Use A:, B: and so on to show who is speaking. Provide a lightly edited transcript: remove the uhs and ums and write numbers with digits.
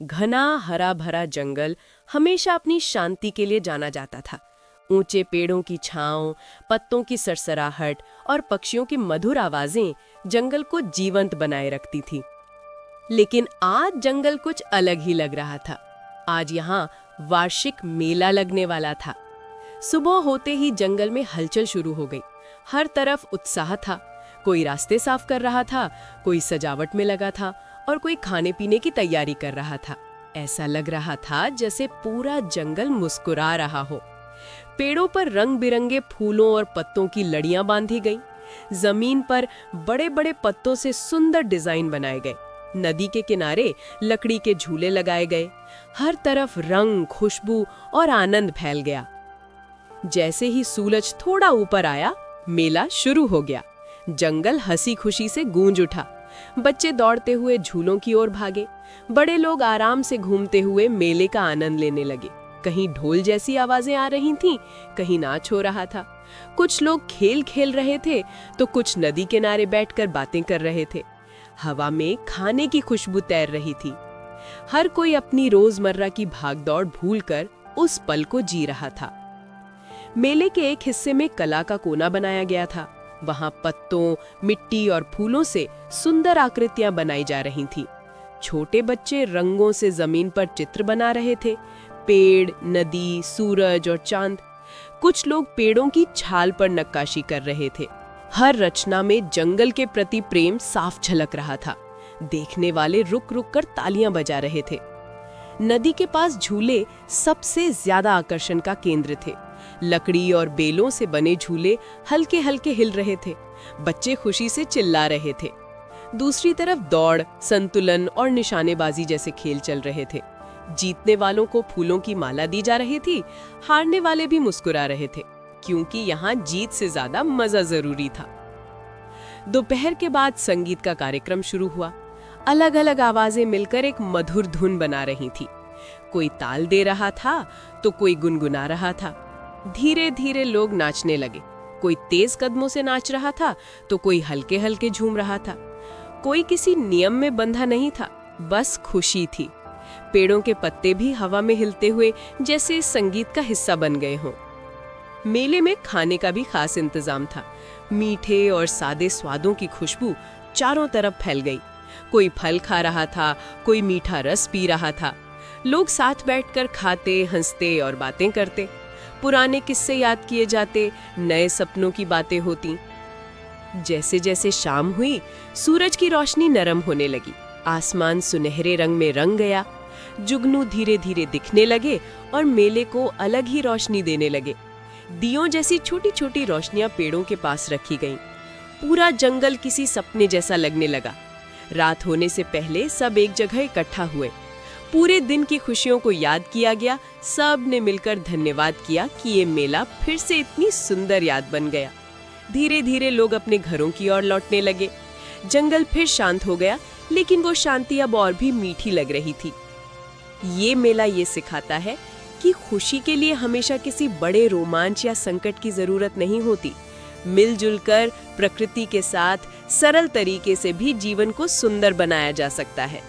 A: घना हरा भरा जंगल हमेशा अपनी शांति के लिए जाना जाता था। ऊंचे पेड़ों की छांव, पत्तों की सरसराहट और पक्षियों की मधुर आवाजें जंगल को जीवंत बनाए रखती थी। लेकिन आज जंगल कुछ अलग ही लग रहा था। आज यहाँ वार्षिक मेला लगने वाला था। सुबह होते ही जंगल में हलचल शुरू हो गई। हर तरफ उत्साह था। कोई रास्ते साफ कर रहा था, कोई सजावट में लगा था और कोई खाने पीने की तैयारी कर रहा था। ऐसा लग रहा था जैसे पूरा जंगल मुस्कुरा रहा हो। पेड़ों पर रंग बिरंगे फूलों और पत्तों की लड़ियां बांधी गईं। जमीन पर बड़े बड़े पत्तों से सुंदर डिजाइन बनाए गए। नदी के किनारे लकड़ी के झूले लगाए गए। हर तरफ रंग, खुशबू और आनंद फैल गया। जैसे ही सूरज थोड़ा ऊपर आया, मेला शुरू हो गया। जंगल हंसी खुशी से गूंज उठा। बच्चे दौड़ते हुए झूलों की ओर भागे। बड़े लोग आराम से घूमते हुए मेले का आनंद लेने लगे। कहीं ढोल जैसी आवाजें आ रही थीं, कहीं नाच हो रहा था। कुछ लोग खेल खेल रहे थे तो कुछ नदी किनारे बैठकर बातें कर रहे थे। हवा में खाने की खुशबू तैर रही थी। हर कोई अपनी रोजमर्रा की भागदौड़ भूलकर उस पल को जी रहा था। मेले के एक हिस्से में कला का कोना बनाया गया था। वहां पत्तों, मिट्टी और फूलों से सुंदर आकृतियां बनाई जा रही थीं। छोटे बच्चे रंगों से जमीन पर चित्र बना रहे थे। पेड़, नदी, सूरज और चांद। कुछ लोग पेड़ों की छाल पर नक्काशी कर रहे थे। हर रचना में जंगल के प्रति प्रेम साफ झलक रहा था। देखने वाले रुक रुक कर तालियां बजा रहे थे। नदी के पास झूले सबसे ज्यादा आकर्षण का केंद्र थे। लकड़ी और बेलों से बने झूले हल्के हल्के हिल रहे थे। बच्चे खुशी से चिल्ला रहे थे। दूसरी तरफ दौड़, संतुलन और निशानेबाजी जैसे खेल चल रहे थे। जीतने वालों को फूलों की माला दी जा रही थी। हारने वाले भी मुस्कुरा रहे थे, क्योंकि यहाँ जीत से ज्यादा मजा जरूरी था। दोपहर के बाद संगीत का कार्यक्रम शुरू हुआ। अलग अलग आवाजें मिलकर एक मधुर धुन बना रही थी। कोई ताल दे रहा था तो कोई गुनगुना रहा था। धीरे धीरे लोग नाचने लगे। कोई तेज कदमों से नाच रहा था तो कोई हल्के हल्के झूम रहा था। कोई किसी नियम में बंधा नहीं था, बस खुशी थी। पेड़ों के पत्ते भी हवा में हिलते हुए जैसे इस संगीत का हिस्सा बन गए हों। मेले में खाने का भी खास इंतजाम था। मीठे और सादे स्वादों की खुशबू चारों तरफ फैल गई। कोई फल खा रहा था, कोई मीठा रस पी रहा था। लोग साथ बैठकर खाते, हंसते और बातें करते। पुराने किस्से याद किए जाते, नए सपनों की बातें होती। जैसे जैसे शाम हुई, सूरज की रोशनी नरम होने लगी। आसमान सुनहरे रंग में रंग गया। जुगनू धीरे धीरे दिखने लगे और मेले को अलग ही रोशनी देने लगे। दियों जैसी छोटी छोटी रोशनियां पेड़ों के पास रखी गईं। पूरा जंगल किसी सपने जैसा लगने लगा। रात होने से पहले सब एक जगह इकट्ठा हुए। पूरे दिन की खुशियों को याद किया गया। सब ने मिलकर धन्यवाद किया कि ये मेला फिर से इतनी सुंदर याद बन गया। धीरे धीरे लोग अपने घरों की ओर लौटने लगे। जंगल फिर शांत हो गया, लेकिन वो शांति अब और भी मीठी लग रही थी। ये मेला ये सिखाता है कि खुशी के लिए हमेशा किसी बड़े रोमांच या संकट की जरूरत नहीं होती। मिलजुल कर प्रकृति के साथ सरल तरीके से भी जीवन को सुंदर बनाया जा सकता है।